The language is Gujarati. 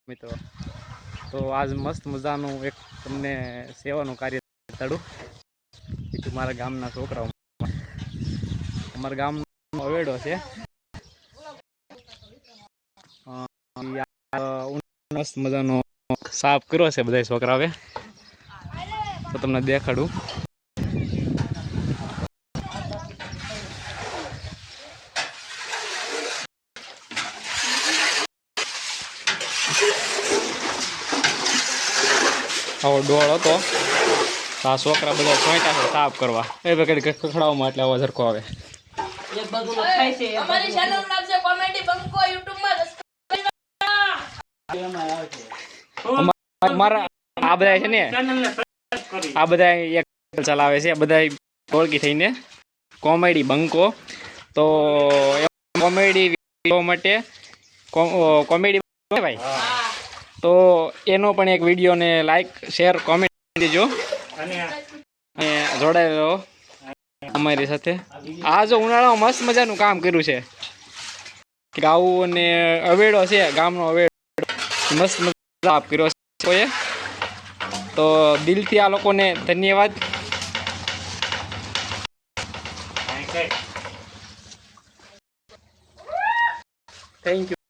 મિત્રો તો આજ મસ્ત મજાનું એક તમને સેવાનું કાર્ય કરું કે મારા ગામના છોકરાઓ અમારા ગામનો અવેડો છે મસ્ત મજાનો સાફ કર્યો છે બધા છોકરાઓએ તો તમને દેખાડું આવો ડોળ હતો આ છોકરા બધા સોંટ્યા છે સાફ કરવા એ કઈ ખખડાવવામાં એટલે આવો ઝરકો આવે અમારી ચેનલ નામ છે કોમેડી બંકો YouTube માં મારા આ બધા છે ને આ બધા એક ચલાવે છે બધા ઓળખી થઈને કોમેડી બંકો તો કોમેડી વિડીયો માટે કોમેડી ભાઈ તો એનો પણ એક વિડીયોને લાઈક શેર કોમેન્ટ દેજો અને જોડાયેલો અમારી સાથે આ જો ઉનાળામાં મસ્ત મજાનું કામ કર્યું છે ગાવું અને અવેડો છે ગામનો અવેડો મસ્ત મજા આપ કર્યો છે તો દિલથી આ લોકોને ધન્યવાદ થેન્ક યુ